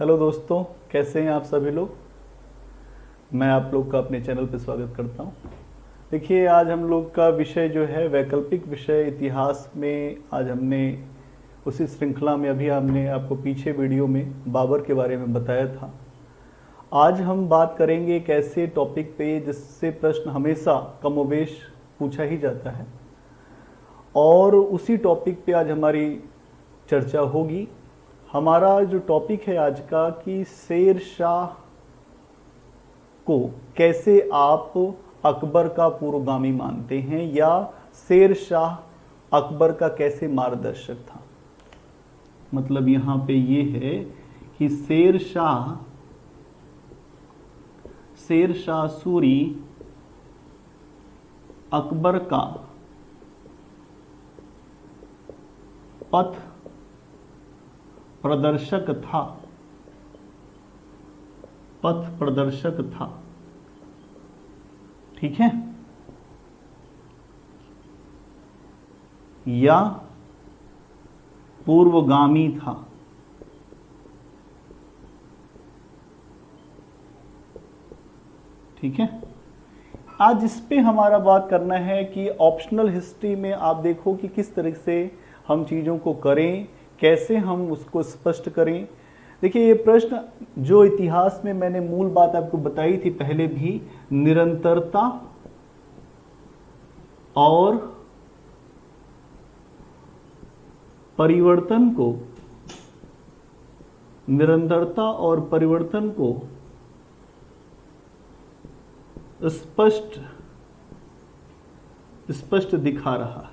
Hello दोस्तों, कैसे हैं आप सभी लोग। मैं आप लोग का अपने चैनल पर स्वागत करता हूं। देखिए, आज हम लोग का विषय जो है वैकल्पिक विषय इतिहास में। आज हमने उसी श्रृंखला में अभी हमने आपको पीछे वीडियो में बाबर के बारे में बताया था। आज हम बात करेंगे एक ऐसे टॉपिक पे जिससे प्रश्न हमेशा कमोवेश पूछा ही जाता है, और उसी टॉपिक पे आज हमारी चर्चा होगी। हमारा जो टॉपिक है आज का कि शेर शाह को कैसे आप अकबर का पूर्वगामी मानते हैं, या शेर शाह अकबर का कैसे मार्गदर्शक था। मतलब यहां पे ये है कि शेर शाह सूरी अकबर का पथ प्रदर्शक था। ठीक है, या पूर्वगामी था। ठीक है, आज इस पे हमारा बात करना है कि ऑप्शनल हिस्ट्री में आप देखो कि किस तरह से हम चीज़ों को करें, कैसे हम उसको स्पष्ट करें। देखिए, ये प्रश्न जो इतिहास में मैंने मूल बात आपको बताई थी पहले भी, निरंतरता और परिवर्तन को स्पष्ट दिखा रहा है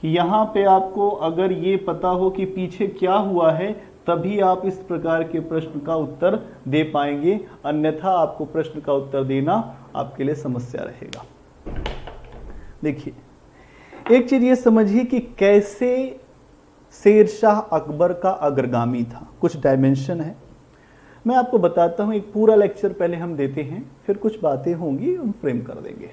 कि यहां पे आपको अगर ये पता हो कि पीछे क्या हुआ है, तभी आप इस प्रकार के प्रश्न का उत्तर दे पाएंगे, अन्यथा आपको प्रश्न का उत्तर देना आपके लिए समस्या रहेगा। देखिए, एक चीज ये समझिए कि कैसे शेर शाह अकबर का अग्रगामी था। कुछ डायमेंशन है, मैं आपको बताता हूं। एक पूरा लेक्चर पहले हम देते हैं, फिर कुछ बातें होंगी हम फ्रेम कर देंगे।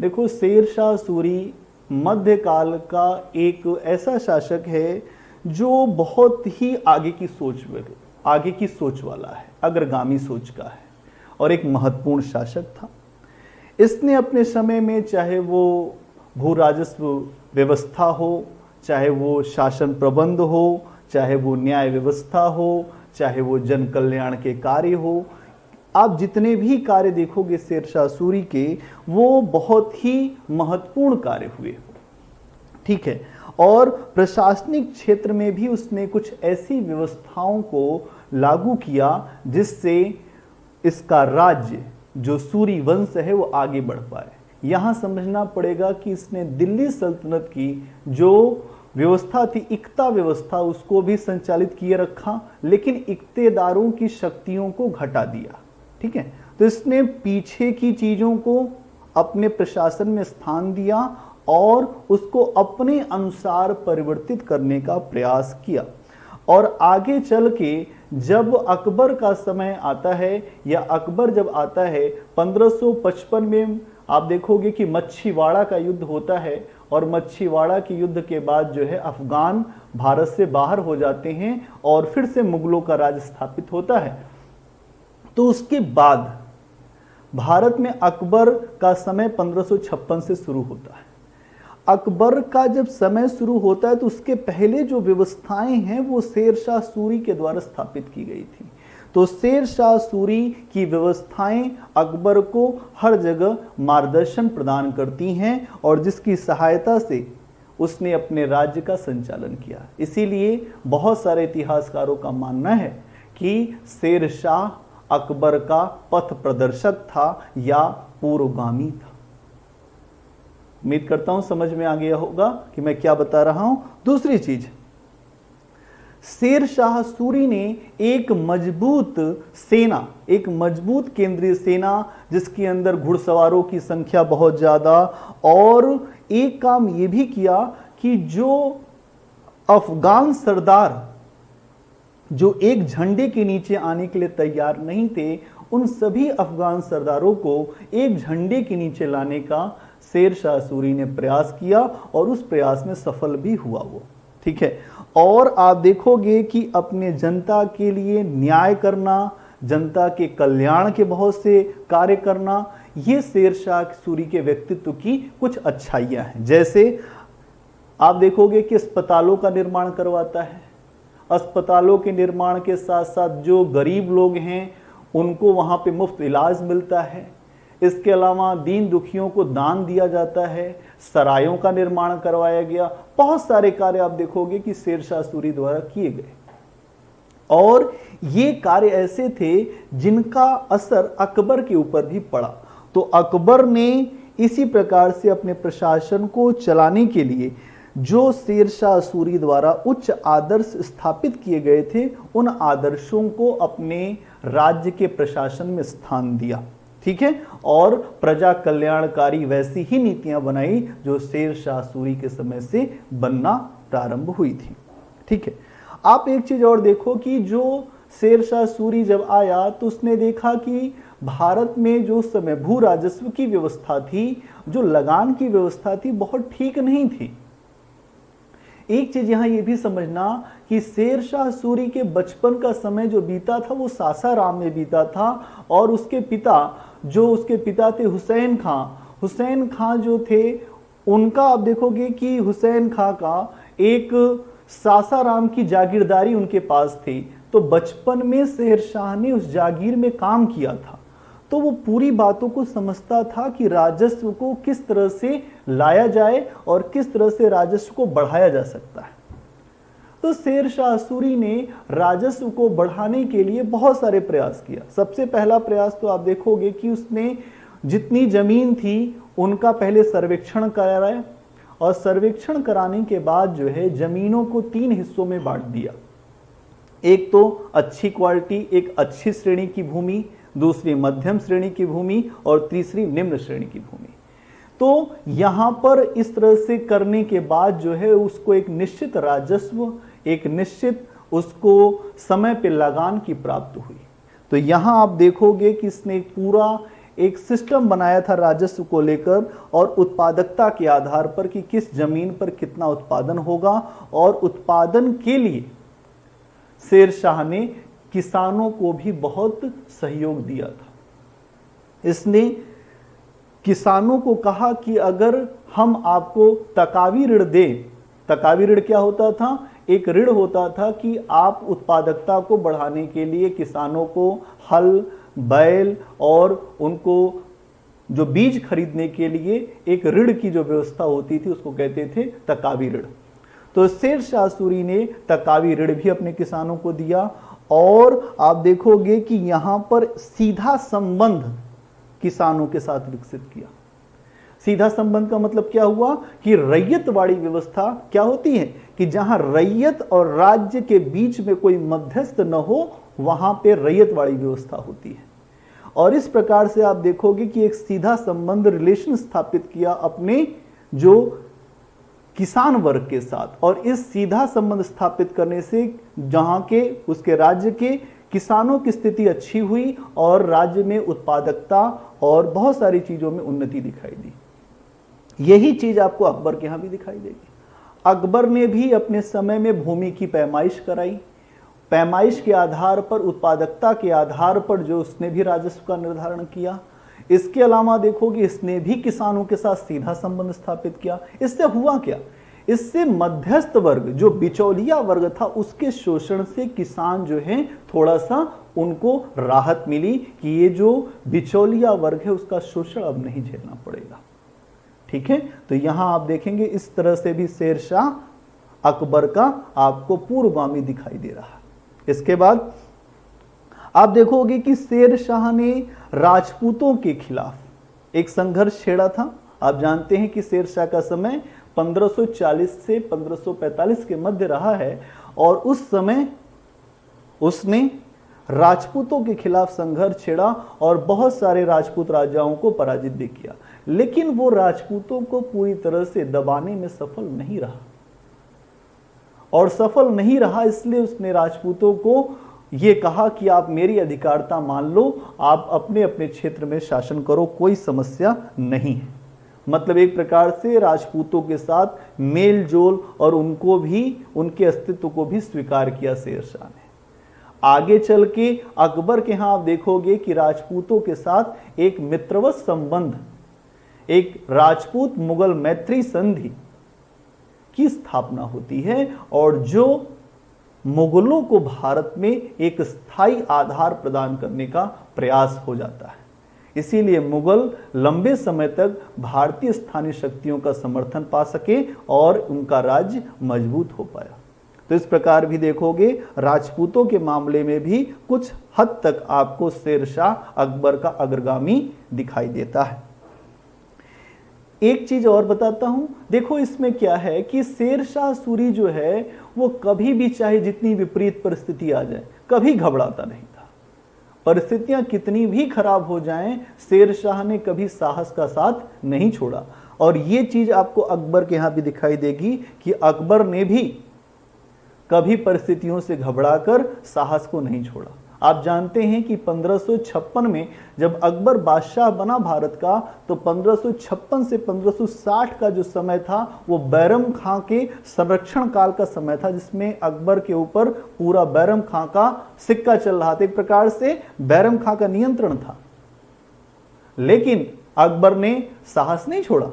देखो, शेर शाह सूरी मध्यकाल का एक ऐसा शासक है जो बहुत ही आगे की सोच वाला है, अग्रगामी सोच का है, और एक महत्वपूर्ण शासक था। इसने अपने समय में, चाहे वो भू राजस्व व्यवस्था हो, चाहे वो शासन प्रबंध हो, चाहे वो न्याय व्यवस्था हो, चाहे वो जन कल्याण के कार्य हो, आप जितने भी कार्य देखोगे शेर शाह सूरी के, वो बहुत ही महत्वपूर्ण कार्य हुए। ठीक है, और प्रशासनिक क्षेत्र में भी उसने कुछ ऐसी व्यवस्थाओं को लागू किया जिससे इसका राज्य, जो सूरी वंश है, वो आगे बढ़ पाए। यहां समझना पड़ेगा कि इसने दिल्ली सल्तनत की जो व्यवस्था थी, इक्ता व्यवस्था, उसको भी संचालित किए रखा, लेकिन इक्तेदारों की शक्तियों को घटा दिया। ठीक है, तो इसने पीछे की चीजों को अपने प्रशासन में स्थान दिया और उसको अपने अनुसार परिवर्तित करने का प्रयास किया। और आगे चल के जब अकबर का समय आता है, या अकबर जब आता है 1555 में, आप देखोगे कि मच्छीवाड़ा का युद्ध होता है, और मच्छीवाड़ा के युद्ध के बाद जो है अफगान भारत से बाहर हो जाते हैं और फिर से मुगलों का राज स्थापित होता है। तो उसके बाद भारत में अकबर का समय 1556 से शुरू होता है। अकबर का जब समय शुरू होता है तो उसके पहले जो व्यवस्थाएं हैं वो शेर शाह सूरी के द्वारा स्थापित की गई थी। तो शेर शाह सूरी की व्यवस्थाएं अकबर को हर जगह मार्गदर्शन प्रदान करती हैं, और जिसकी सहायता से उसने अपने राज्य का संचालन किया। इसीलिए बहुत सारे इतिहासकारों का मानना है कि शेर शाह अकबर का पथ प्रदर्शक था या पूर्वगामी था। उम्मीद करता हूं समझ में आ गया होगा कि मैं क्या बता रहा हूं। दूसरी चीज, शेर शाह सूरी ने एक मजबूत सेना, एक मजबूत केंद्रीय सेना, जिसके अंदर घुड़सवारों की संख्या बहुत ज्यादा, और एक काम यह भी किया कि जो अफगान सरदार जो एक झंडे के नीचे आने के लिए तैयार नहीं थे, उन सभी अफगान सरदारों को एक झंडे के नीचे लाने का शेर शाह सूरी ने प्रयास किया, और उस प्रयास में सफल भी हुआ वो। ठीक है। और आप देखोगे कि अपने जनता के लिए न्याय करना, जनता के कल्याण के बहुत से कार्य करना, ये शेरशाह सूरी के व्यक्तित्व की कुछ अच्छाइयां हैं। जैसे आप देखोगे कि अस्पतालों का निर्माण करवाता है, अस्पतालों के निर्माण के साथ साथ जो गरीब लोग हैं उनको वहाँ पे मुफ्त इलाज मिलता है। इसके अलावा दीन दुखियों को दान दिया जाता है, सरायों का निर्माण करवाया गया। बहुत सारे कार्य आप देखोगे कि शेरशाह सूरी द्वारा किए गए, और ये कार्य ऐसे थे जिनका असर अकबर के ऊपर भी पड़ा। तो अकबर ने इसी प्रकार से अपने प्रशासन को चलाने के लिए जो शेरशाह सूरी द्वारा उच्च आदर्श स्थापित किए गए थे, उन आदर्शों को अपने राज्य के प्रशासन में स्थान दिया, ठीक है। और प्रजा कल्याणकारी वैसी ही नीतियां बनाई जो शेरशाह सूरी के समय से बनना प्रारंभ हुई थी, ठीक है। आप एक चीज और देखो कि जो शेरशाह सूरी जब आया तो उसने देखा कि भारत में जो समय भू राजस्व की व्यवस्था थी, जो लगान की व्यवस्था थी, बहुत ठीक नहीं थी। एक चीज यहां यह भी समझना कि शेरशाह सूरी के बचपन का समय जो बीता था वो सासाराम में बीता था, और उसके पिता थे हुसैन खां जो थे उनका आप देखोगे कि हुसैन खां का एक सासाराम की जागीरदारी उनके पास थी। तो बचपन में शेरशाह ने उस जागीर में काम किया था, तो वो पूरी बातों को समझता था कि राजस्व को किस तरह से लाया जाए और किस तरह से राजस्व को बढ़ाया जा सकता है। तो शेरशाह सूरी ने राजस्व को बढ़ाने के लिए बहुत सारे प्रयास किया। सबसे पहला प्रयास तो आप देखोगे कि उसने जितनी जमीन थी उनका पहले सर्वेक्षण कराया, और सर्वेक्षण कराने के बाद जो है जमीनों को 3 हिस्सों में बांट दिया। एक तो अच्छी क्वालिटी, एक अच्छी श्रेणी की भूमि, दूसरी मध्यम श्रेणी की भूमि, और तीसरी निम्न श्रेणी की भूमि। तो यहां पर इस तरह से करने के बाद जो है उसको एक निश्चित राजस्व, एक निश्चित उसको समय पे लगान की प्राप्त हुई। तो यहां आप देखोगे कि इसने पूरा एक सिस्टम बनाया था राजस्व को लेकर, और उत्पादकता के आधार पर कि किस जमीन पर कितना उत्पादन होगा, और उत्पादन के लिए शेरशाह ने किसानों को भी बहुत सहयोग दिया था। इसने किसानों को कहा कि अगर हम आपको तकावी ऋण दें, तकावी ऋण क्या होता था? एक ऋण होता था कि आप उत्पादकता को बढ़ाने के लिए किसानों को हल, बैल और उनको जो बीज खरीदने के लिए एक ऋण की जो व्यवस्था होती थी उसको कहते थे तकावी ऋण। तो शेरशाह सूरी ने तकावी ऋण भी अपने किसानों को दिया, और आप देखोगे कि यहां पर सीधा संबंध किसानों के साथ विकसित किया। सीधा संबंध का मतलब क्या हुआ कि रैयतवाड़ी व्यवस्था क्या होती है कि जहां रैयत और राज्य के बीच में कोई मध्यस्थ न हो, वहां पे रैयतवाड़ी व्यवस्था होती है। और इस प्रकार से आप देखोगे कि एक सीधा संबंध, रिलेशन स्थापित किया अपने जो किसान वर्ग के साथ, और इस सीधा संबंध स्थापित करने से जहां के उसके राज्य के किसानों की स्थिति अच्छी हुई, और राज्य में उत्पादकता और बहुत सारी चीजों में उन्नति दिखाई दी। यही चीज आपको अकबर के यहां भी दिखाई देगी। अकबर ने भी अपने समय में भूमि की पैमाइश कराई, पैमाइश के आधार पर, उत्पादकता के आधार पर जो उसने भी राजस्व का निर्धारण किया। इसके अलावा देखोगे इसने भी किसानों के साथ सीधा संबंध स्थापित किया। इससे हुआ क्या? इससे मध्यस्थ वर्ग, जो बिचौलिया वर्ग था, उसके शोषण से किसान जो है थोड़ा सा उनको राहत मिली कि ये जो बिचौलिया वर्ग है उसका शोषण अब नहीं झेलना पड़ेगा। ठीक है, तो यहां आप देखेंगे इस तरह से भी शेरशाह अकबर का आपको पूर्वगामी दिखाई दे रहा है। इसके बाद आप देखोगे कि शेरशाह ने राजपूतों के खिलाफ एक संघर्ष छेड़ा था। आप जानते हैं कि शेरशाह का समय 1540 से 1545 के मध्य रहा है, और उस समय उसने राजपूतों के खिलाफ संघर्ष छेड़ा और बहुत सारे राजपूत राजाओं को पराजित भी किया, लेकिन वो राजपूतों को पूरी तरह से दबाने में सफल नहीं रहा। और सफल नहीं रहा इसलिए उसने राजपूतों को ये कहा कि आप मेरी अधिकारता मान लो, आप अपने अपने क्षेत्र में शासन करो, कोई समस्या नहीं है। मतलब एक प्रकार से राजपूतों के साथ मेल जोल और उनको भी, उनके अस्तित्व को भी स्वीकार किया शेरशाह ने। आगे चल के अकबर के यहां आप देखोगे कि राजपूतों के साथ एक मित्रवत संबंध, एक राजपूत मुगल मैत्री संधि की स्थापना होती है और जो मुगलों को भारत में एक स्थायी आधार प्रदान करने का प्रयास हो जाता है। इसीलिए मुगल लंबे समय तक भारतीय स्थानीय शक्तियों का समर्थन पा सके और उनका राज्य मजबूत हो पाया। तो इस प्रकार भी देखोगे राजपूतों के मामले में भी कुछ हद तक आपको शेरशाह अकबर का अग्रगामी दिखाई देता है। एक चीज और बताता हूं, देखो इसमें क्या है कि शेरशाह सूरी जो है वो कभी भी, चाहे जितनी विपरीत परिस्थिति आ जाए, कभी घबराता नहीं था। परिस्थितियां कितनी भी खराब हो जाएं, शेरशाह ने कभी साहस का साथ नहीं छोड़ा। और ये चीज आपको अकबर के यहां भी दिखाई देगी कि अकबर ने भी कभी परिस्थितियों से घबराकर साहस को नहीं छोड़ा। आप जानते हैं कि 1556 में जब अकबर बादशाह बना भारत का, तो 1556 से 1560 का जो समय था वो बैरम खां के संरक्षण काल का समय था, जिसमें अकबर के ऊपर पूरा बैरम खां का सिक्का चल रहा था। एक प्रकार से बैरम खां का नियंत्रण था, लेकिन अकबर ने साहस नहीं छोड़ा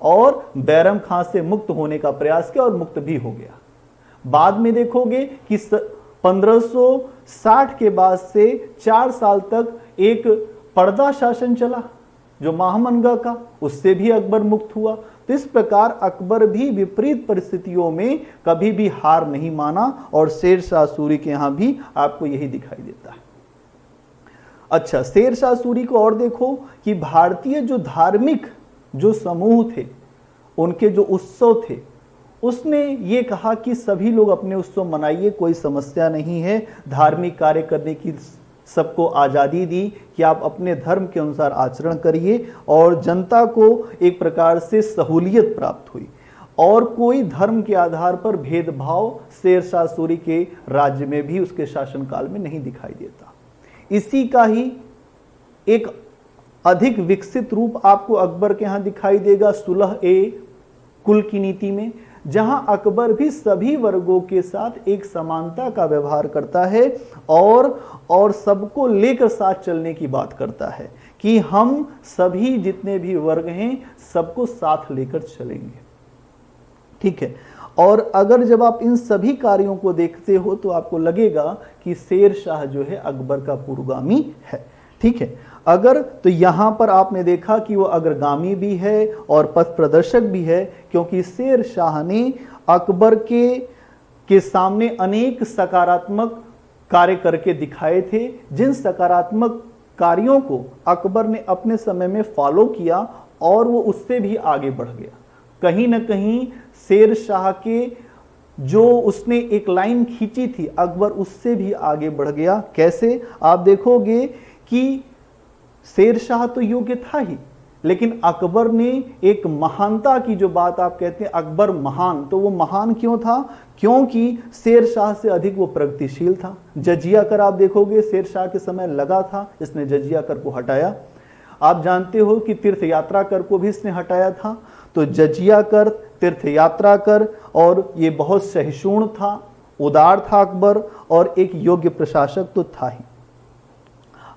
और बैरम खां से मुक्त होने का प्रयास किया और मुक्त भी हो गया। बाद में देखोगे कि 1560 के बाद से 4 साल तक एक पर्दा शासन चला जो महामनगा का, उससे भी अकबर मुक्त हुआ। तो इस प्रकार अकबर भी विपरीत परिस्थितियों में कभी भी हार नहीं माना और शेरशाह सूरी के यहां भी आपको यही दिखाई देता है। अच्छा, शेरशाह सूरी को और देखो कि भारतीय जो धार्मिक जो समूह थे, उनके जो उत्सव थे, उसने ये कहा कि सभी लोग अपने उत्सव मनाइए, कोई समस्या नहीं है, धार्मिक कार्य करने की सबको आज़ादी दी कि आप अपने धर्म के अनुसार आचरण करिए, और जनता को एक प्रकार से सहूलियत प्राप्त हुई और कोई धर्म के आधार पर भेदभाव शेरशाह सूरी के राज्य में भी, उसके शासनकाल में नहीं दिखाई देता। इसी का ही एक अधिक विकसित रूप आपको अकबर के यहाँ दिखाई देगा सुलह ए कुल की नीति में, जहां अकबर भी सभी वर्गों के साथ एक समानता का व्यवहार करता है और सबको लेकर साथ चलने की बात करता है कि हम सभी जितने भी वर्ग हैं सबको साथ लेकर चलेंगे। ठीक है, और अगर जब आप इन सभी कार्यों को देखते हो तो आपको लगेगा कि शेरशाह जो है अकबर का पूर्वगामी है। ठीक है, अगर तो यहां पर आपने देखा कि वो अग्रगामी भी है और पथ प्रदर्शक भी है, क्योंकि शेरशाह ने अकबर के सामने अनेक सकारात्मक कार्य करके दिखाए थे, जिन सकारात्मक कार्यों को अकबर ने अपने समय में फॉलो किया और वो उससे भी आगे बढ़ गया। कहीं ना कहीं शेरशाह के जो उसने एक लाइन खींची थी, अकबर उससे भी आगे बढ़ गया। कैसे? आप देखोगे कि शेरशाह तो योग्य था ही, लेकिन अकबर ने एक महानता की जो बात आप कहते हैं अकबर महान, तो वो महान क्यों था? क्योंकि शेरशाह से अधिक वो प्रगतिशील था। जजिया कर आप देखोगे शेरशाह के समय लगा था, इसने जजिया कर को हटाया। आप जानते हो कि तीर्थ यात्रा कर को भी इसने हटाया था। तो जजिया कर, तीर्थ यात्रा कर, और ये बहुत सहिष्णु था, उदार था अकबर, और एक योग्य प्रशासक तो था ही।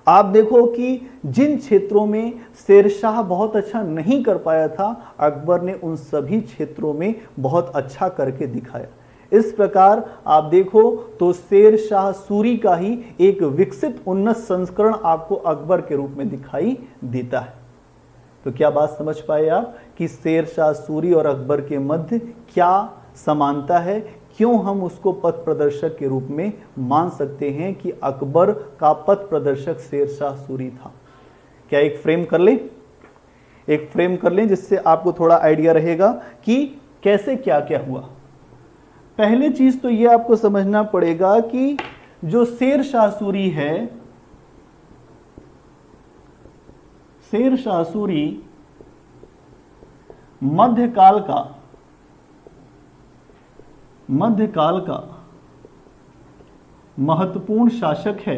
आप देखो कि जिन क्षेत्रों में शेरशाह बहुत अच्छा नहीं कर पाया था, अकबर ने उन सभी क्षेत्रों में बहुत अच्छा करके दिखाया। इस प्रकार आप देखो तो शेरशाह सूरी का ही एक विकसित उन्नत संस्करण आपको अकबर के रूप में दिखाई देता है। तो क्या बात समझ पाए आप कि शेरशाह सूरी और अकबर के मध्य क्या समानता है? क्यों हम उसको पथ प्रदर्शक के रूप में मान सकते हैं कि अकबर का पथ प्रदर्शक शेरशाह सूरी था? क्या एक फ्रेम कर लें? एक फ्रेम कर लें जिससे आपको थोड़ा आइडिया रहेगा कि कैसे क्या क्या हुआ। पहले चीज तो ये आपको समझना पड़ेगा कि जो शेरशाह सूरी है, शेरशाह सूरी मध्यकाल का महत्वपूर्ण शासक है।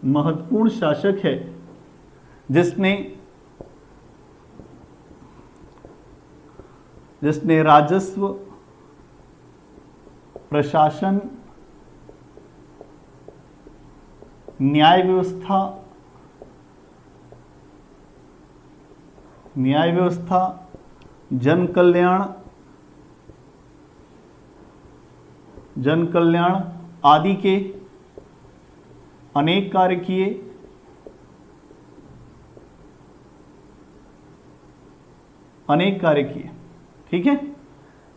महत्वपूर्ण शासक है जिसने राजस्व, प्रशासन, न्याय व्यवस्था, जन कल्याण आदि के अनेक कार्य किए। ठीक है,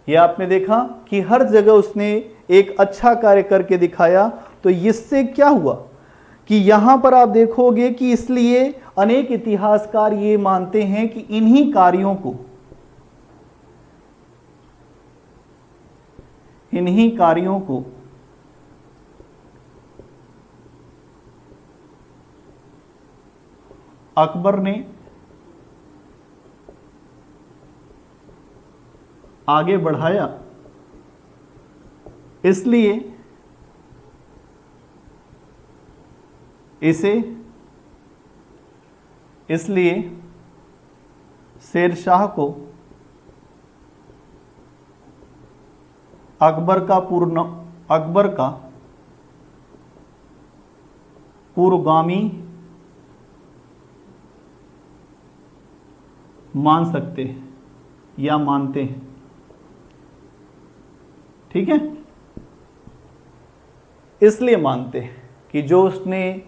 ये आपने देखा कि हर जगह उसने एक अच्छा कार्य करके दिखाया। तो इससे क्या हुआ कि यहां पर आप देखोगे कि इसलिए अनेक इतिहासकार ये मानते हैं कि इन्हीं कार्यों को अकबर ने आगे बढ़ाया, इसलिए शेरशाह को अकबर का पूर्वगामी मान सकते हैं या मानते हैं। ठीक है, इसलिए मानते हैं कि जो उसने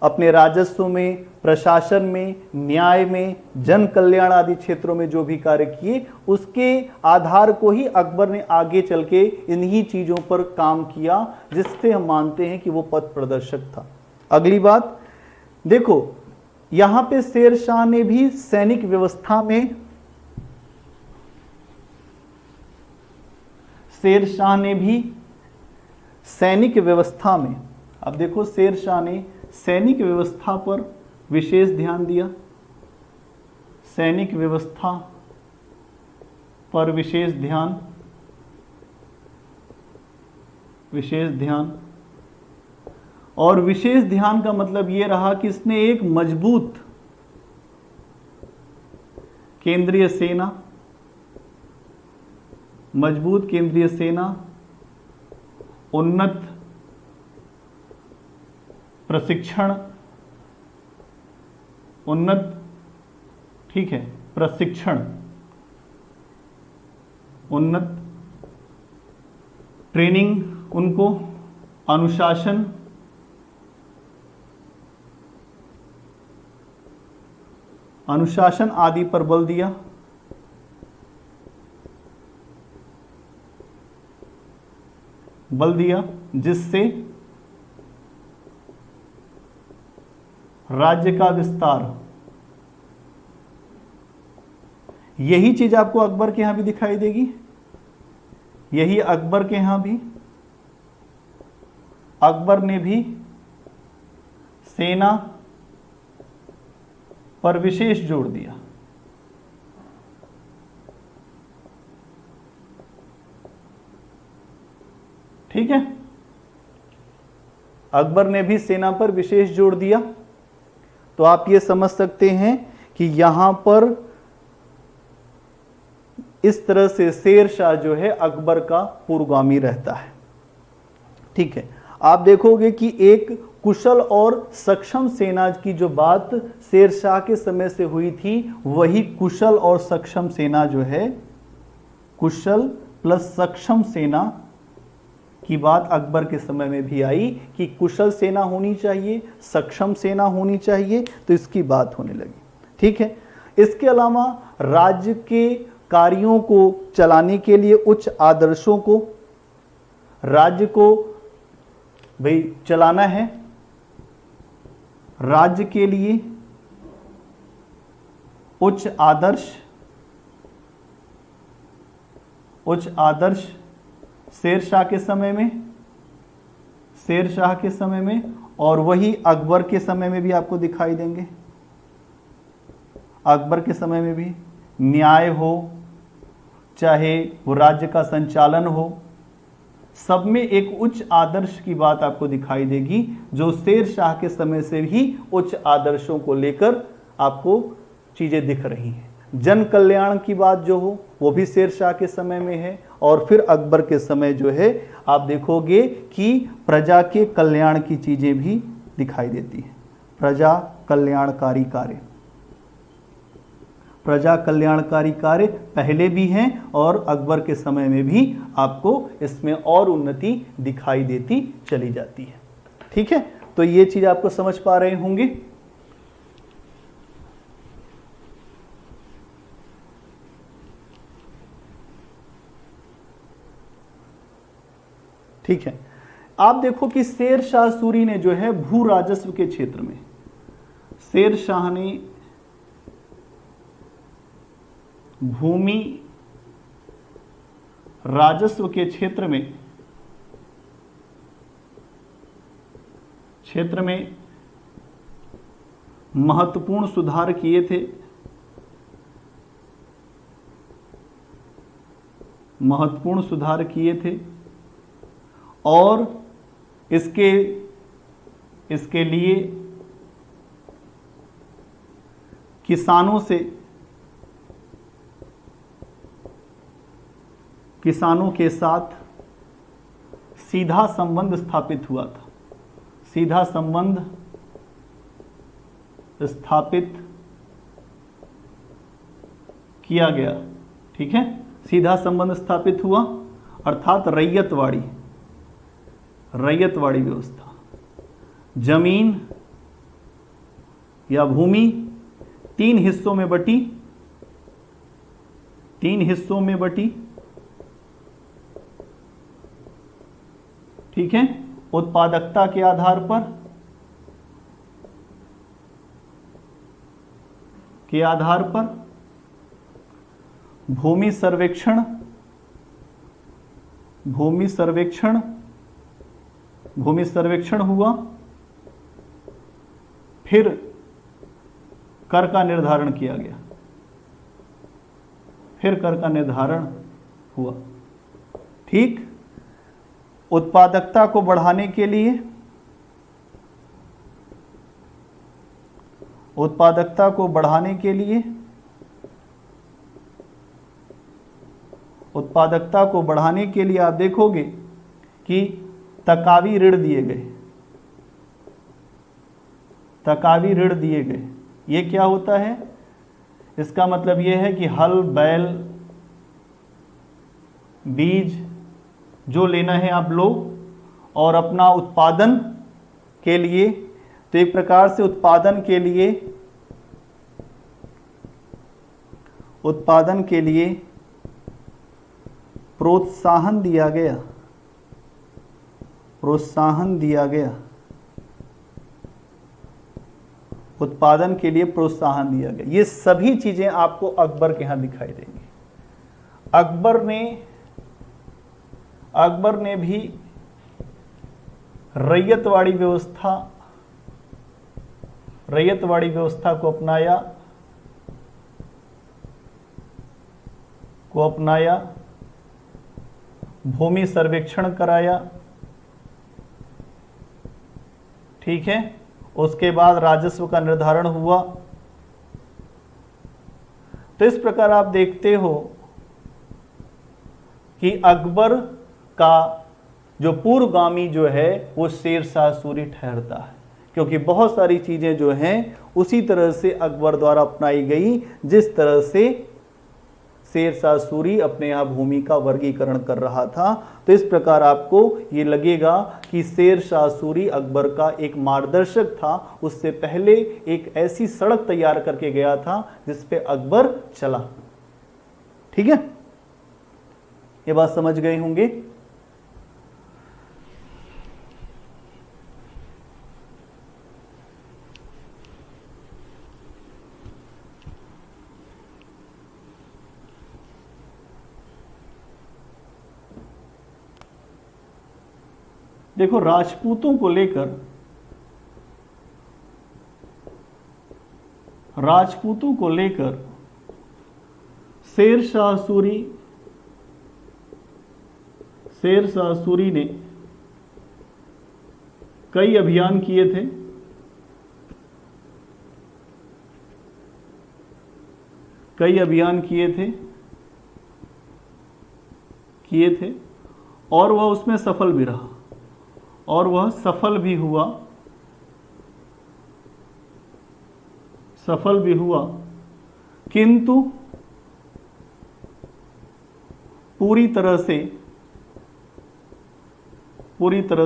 अपने राजस्व में, प्रशासन में, न्याय में, जन कल्याण आदि क्षेत्रों में जो भी कार्य किए, उसके आधार को ही अकबर ने आगे चल के इन्हीं चीजों पर काम किया, जिससे हम मानते हैं कि वो पथ प्रदर्शक था। अगली बात देखो, यहां पे शेरशाह ने भी सैनिक व्यवस्था में अब देखो, शेरशाह ने सैनिक व्यवस्था पर विशेष ध्यान दिया। और विशेष ध्यान का मतलब यह रहा कि इसने एक मजबूत केंद्रीय सेना, उन्नत प्रशिक्षण, उन्नत ट्रेनिंग, उनको अनुशासन आदि पर बल दिया। जिससे राज्य का विस्तार, यही चीज आपको अकबर के यहां भी दिखाई देगी। अकबर ने भी सेना पर विशेष जोर दिया। ठीक है, अकबर ने भी सेना पर विशेष जोर दिया। तो आप ये समझ सकते हैं कि यहां पर इस तरह से शेरशाह जो है अकबर का पूर्वगामी रहता है। ठीक है, आप देखोगे कि एक कुशल और सक्षम सेना की जो बात शेरशाह के समय से हुई थी, वही कुशल और सक्षम सेना जो है, कुशल प्लस सक्षम सेना की बात अकबर के समय में भी आई कि कुशल सेना होनी चाहिए, सक्षम सेना होनी चाहिए। तो इसकी बात होने लगी। ठीक है, इसके अलावा राज्य के कार्यों को चलाने के लिए उच्च आदर्शों को, राज्य को भाई चलाना है, राज्य के लिए उच्च आदर्श शेरशाह के समय में और वही अकबर के समय में भी आपको दिखाई देंगे। अकबर के समय में भी न्याय हो, चाहे वो राज्य का संचालन हो, सब में एक उच्च आदर्श की बात आपको दिखाई देगी, जो शेरशाह के समय से ही उच्च आदर्शों को लेकर आपको चीजें दिख रही हैं। जन कल्याण की बात जो हो वो भी शेर शाह के समय में है, और फिर अकबर के समय जो है आप देखोगे कि प्रजा के कल्याण की चीजें भी दिखाई देती हैं। प्रजा कल्याणकारी कार्य, प्रजा कल्याणकारी कार्य पहले भी हैं और अकबर के समय में भी आपको इसमें और उन्नति दिखाई देती चली जाती है। ठीक है, तो ये चीज आपको समझ पा रहे होंगे। ठीक है, आप देखो कि शेर शाह सूरी ने जो है भू राजस्व के क्षेत्र में, शेर शाह ने भूमि राजस्व के क्षेत्र में महत्वपूर्ण सुधार किए थे। महत्वपूर्ण सुधार किए थे और इसके लिए किसानों के साथ सीधा संबंध स्थापित हुआ था। सीधा संबंध स्थापित किया गया। ठीक है, सीधा संबंध स्थापित हुआ, अर्थात रैयतवाड़ी व्यवस्था। जमीन या भूमि तीन हिस्सों में बटी। ठीक है, उत्पादकता के आधार पर भूमि सर्वेक्षण हुआ, फिर कर का निर्धारण किया गया, फिर कर का निर्धारण हुआ। ठीक, उत्पादकता को बढ़ाने के लिए आप देखोगे कि तकावी ऋण दिए गए। ये क्या होता है? इसका मतलब यह है कि हल, बैल, बीज जो लेना है आप लो, और अपना उत्पादन के लिए, तो एक प्रकार से उत्पादन के लिए प्रोत्साहन दिया गया। उत्पादन के लिए प्रोत्साहन दिया गया। ये सभी चीजें आपको अकबर के यहां दिखाई देंगी। अकबर ने भी रैयतवाड़ी व्यवस्था को अपनाया, भूमि सर्वेक्षण कराया। ठीक है, उसके बाद राजस्व का निर्धारण हुआ। तो इस प्रकार आप देखते हो कि अकबर का जो पूर्वगामी जो है वो शेर शाह सूरी ठहरता है, क्योंकि बहुत सारी चीजें जो हैं उसी तरह से अकबर द्वारा अपनाई गई जिस तरह से शेर शाह सूरी अपने यहाँ भूमि का वर्गीकरण कर रहा था। तो इस प्रकार आपको ये लगेगा कि शेर शाह सूरी अकबर का एक मार्गदर्शक था। उससे पहले एक ऐसी सड़क तैयार करके गया था जिस पे अकबर चला। ठीक है, ये बात समझ गए होंगे। देखो, राजपूतों को लेकर शेर शाह सूरी ने कई अभियान किए थे। कई अभियान किए थे और वह उसमें सफल भी रहा, और वह सफल भी हुआ, किंतु पूरी तरह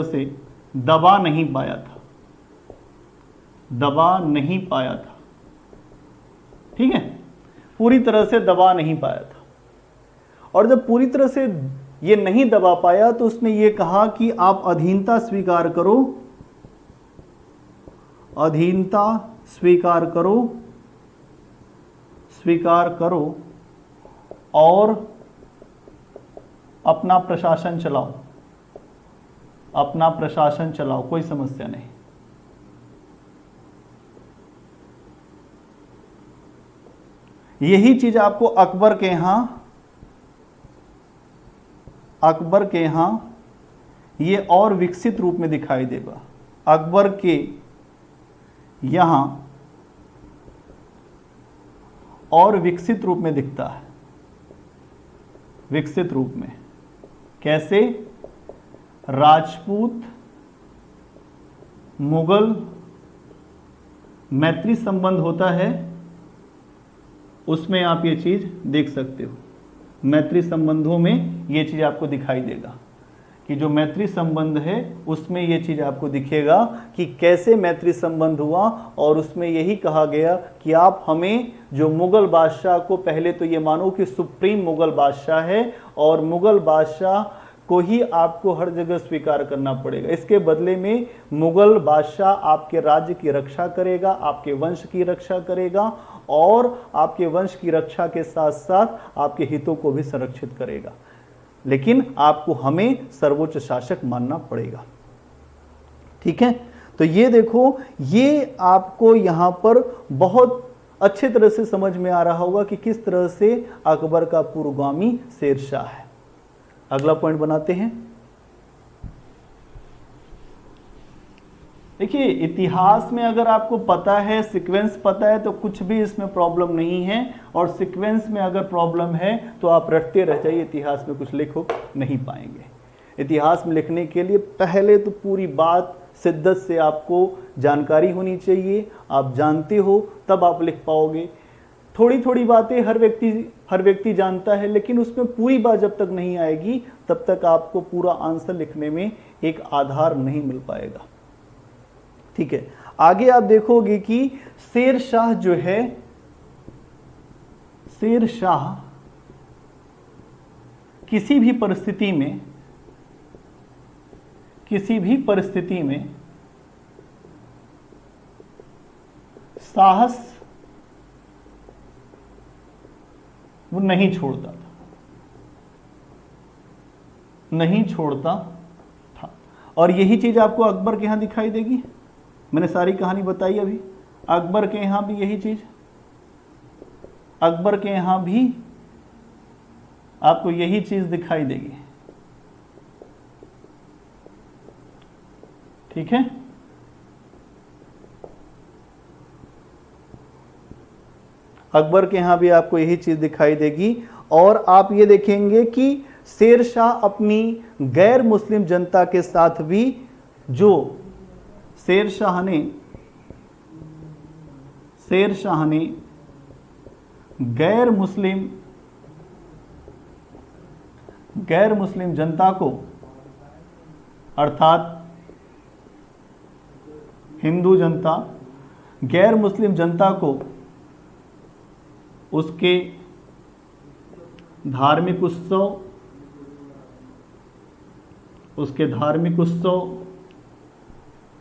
से दबा नहीं पाया था। ठीक है, पूरी तरह से दबा नहीं पाया था। और जब पूरी तरह से ये नहीं दबा पाया तो उसने ये कहा कि आप अधीनता स्वीकार करो, अधीनता स्वीकार करो और अपना प्रशासन चलाओ, कोई समस्या नहीं। यही चीज आपको अकबर के यहां ये और विकसित रूप में दिखाई देगा। अकबर के यहां और विकसित रूप में दिखता है। विकसित रूप में कैसे? राजपूत मुगल मैत्री संबंध होता है, उसमें आप ये चीज देख सकते हो। मैत्री संबंधों में ये चीज आपको दिखाई देगा कि जो मैत्री संबंध है उसमें ये चीज आपको दिखेगा कि कैसे मैत्री संबंध हुआ। और उसमें यही कहा गया कि आप हमें जो मुगल बादशाह को, पहले तो ये मानो कि सुप्रीम मुगल बादशाह है और मुगल बादशाह को ही आपको हर जगह स्वीकार करना पड़ेगा। इसके बदले में मुगल बादशाह आपके राज्य की रक्षा करेगा, आपके वंश की रक्षा करेगा और आपके वंश की रक्षा के साथ साथ आपके हितों को भी संरक्षित करेगा, लेकिन आपको हमें सर्वोच्च शासक मानना पड़ेगा। ठीक है, तो ये देखो, ये आपको यहां पर बहुत अच्छे तरह से समझ में आ रहा होगा कि किस तरह से अकबर का पूर्वगामी शेरशाह है। अगला पॉइंट बनाते हैं। देखिए, इतिहास में अगर आपको पता है, सीक्वेंस पता है, तो कुछ भी इसमें प्रॉब्लम नहीं है। और सीक्वेंस में अगर प्रॉब्लम है तो आप रटते रह जाइए, इतिहास में कुछ लिख नहीं पाएंगे। इतिहास में लिखने के लिए पहले तो पूरी बात शिद्दत से आपको जानकारी होनी चाहिए, आप जानते हो तब आप लिख पाओगे। थोड़ी थोड़ी बातें हर व्यक्ति जानता है, लेकिन उसमें पूरी बात जब तक नहीं आएगी तब तक आपको पूरा आंसर लिखने में एक आधार नहीं मिल पाएगा। ठीक है, आगे आप देखोगे कि शेरशाह जो है, शेरशाह किसी भी परिस्थिति में साहस वो नहीं छोड़ता था। और यही चीज आपको अकबर के यहां दिखाई देगी। मैंने सारी कहानी बताई अभी। अकबर के यहां भी यही चीज, अकबर के यहां भी आपको यही चीज दिखाई देगी। ठीक है, अकबर के यहां भी आपको यही चीज दिखाई देगी। और आप ये देखेंगे कि शेरशाह अपनी गैर मुस्लिम जनता के साथ भी, जो शेरशाह ने गैर मुस्लिम जनता को, अर्थात हिंदू जनता, गैर मुस्लिम जनता को उसके धार्मिक उत्सव,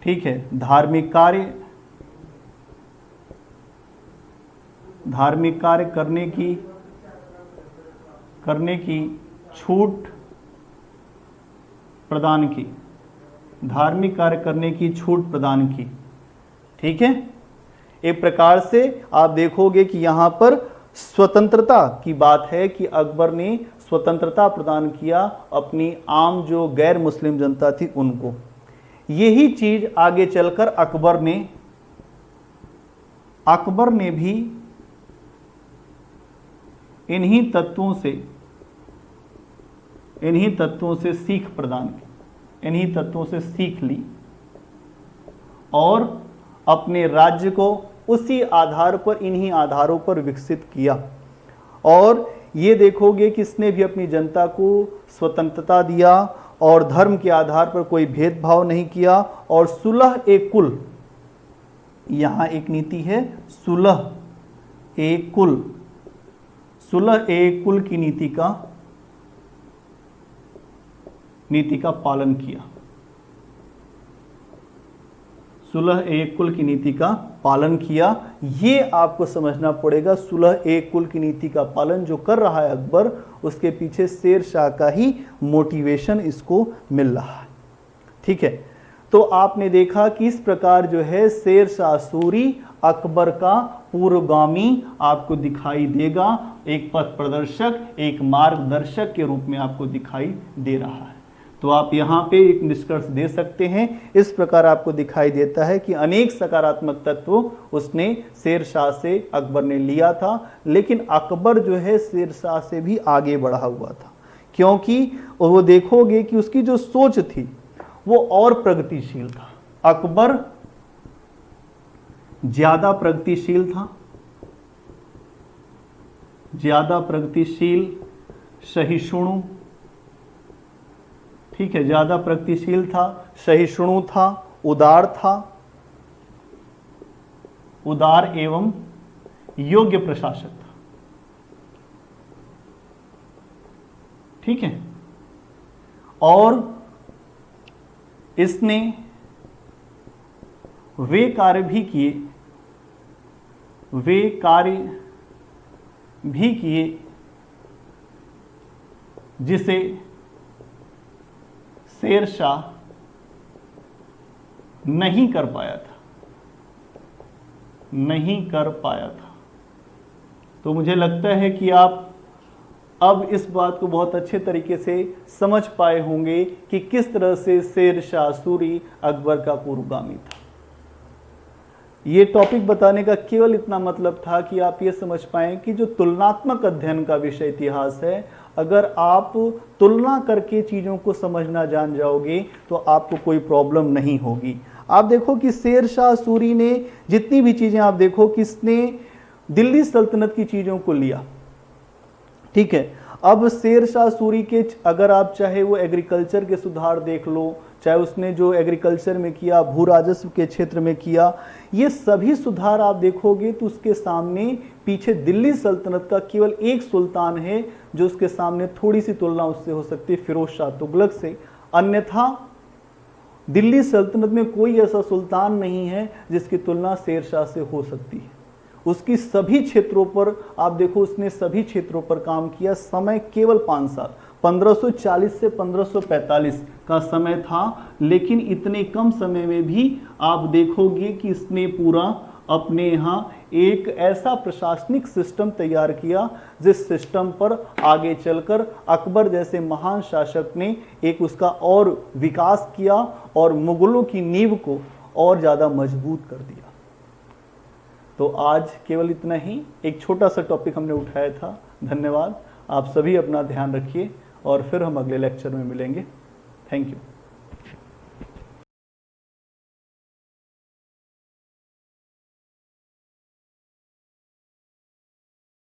ठीक है, धार्मिक कार्य करने की छूट प्रदान की, धार्मिक कार्य करने की छूट प्रदान की। ठीक है, एक प्रकार से आप देखोगे कि यहां पर स्वतंत्रता की बात है कि अकबर ने स्वतंत्रता प्रदान किया अपनी आम जो गैर मुस्लिम जनता थी उनको। यही चीज आगे चलकर अकबर ने भी इन्हीं तत्वों से सीख प्रदान की, इन्हीं तत्वों से सीख ली और अपने राज्य को उसी आधार पर, इन्हीं आधारों पर विकसित किया। और ये देखोगे कि इसने भी अपनी जनता को स्वतंत्रता दिया और धर्म के आधार पर कोई भेदभाव नहीं किया और सुलह एक कुल, यहां एक नीति है सुलह एक कुल, सुलह एक कुल की नीति का पालन किया, सुलह एक कुल की नीति का पालन किया। ये आपको समझना पड़ेगा, सुलह एक कुल की नीति का पालन जो कर रहा है अकबर, उसके पीछे शेर शाह का ही मोटिवेशन इसको मिल रहा है। ठीक है, तो आपने देखा कि इस प्रकार जो है शेर शाह सूरी अकबर का पूर्वगामी आपको दिखाई देगा, एक पथ प्रदर्शक, एक मार्गदर्शक के रूप में आपको दिखाई दे रहा है। तो आप यहाँ पे एक निष्कर्ष दे सकते हैं, इस प्रकार आपको दिखाई देता है कि अनेक सकारात्मक तत्व उसने शेर शाह से अकबर ने लिया था, लेकिन अकबर जो है शेर शाह से भी आगे बढ़ा हुआ था, क्योंकि वो देखोगे कि उसकी जो सोच थी वो और प्रगतिशील था। अकबर ज्यादा प्रगतिशील था, ज्यादा प्रगतिशील, सहिष्णु, ठीक है, ज्यादा प्रगतिशील था, सहिष्णु था, उदार था, उदार एवं योग्य प्रशासक था। ठीक है, और इसने वे कार्य भी किए जिसे शेर शाह नहीं कर पाया था। तो मुझे लगता है कि आप अब इस बात को बहुत अच्छे तरीके से समझ पाए होंगे कि किस तरह से शेर शाह सूरी अकबर का पूर्वगामी था। ये टॉपिक बताने का केवल इतना मतलब था कि आप ये समझ पाएं कि जो तुलनात्मक अध्ययन का विषय इतिहास है, अगर आप तुलना करके चीज़ों को समझना जान जाओगे तो आपको कोई प्रॉब्लम नहीं होगी। आप देखो कि शेर शाह सूरी ने जितनी भी चीज़ें, आप देखो कि इसने दिल्ली सल्तनत की चीज़ों को लिया। ठीक है, अब शेर शाह सूरी के अगर आप चाहे वो एग्रीकल्चर के सुधार देख लो, चाहे उसने जो एग्रीकल्चर में किया, भू राजस्व के क्षेत्र में किया, ये सभी सुधार आप देखोगे तो उसके सामने पीछे दिल्ली सल्तनत का केवल एक सुल्तान है जो उसके सामने थोड़ी सी तुलना उससे हो सकती है, फिरोज शाह तुगलक से। अन्यथा दिल्ली सल्तनत में कोई ऐसा सुल्तान नहीं है जिसकी तुलना शेर शाह से हो सकती है। उसकी सभी क्षेत्रों पर आप देखो, उसने सभी क्षेत्रों पर काम किया। समय केवल 5 साल, 1540 से 1545 का समय था, लेकिन इतने कम समय में भी आप देखोगे कि इसने पूरा अपने यहाँ एक ऐसा प्रशासनिक सिस्टम तैयार किया जिस सिस्टम पर आगे चलकर अकबर जैसे महान शासक ने एक उसका और विकास किया और मुगलों की नींव को और ज़्यादा मजबूत कर दिया। तो आज केवल इतना ही, एक छोटा सा टॉपिक हमने उठाया था। धन्यवाद। आप सभी अपना ध्यान रखिए और फिर हम अगले लेक्चर में मिलेंगे। Thank you.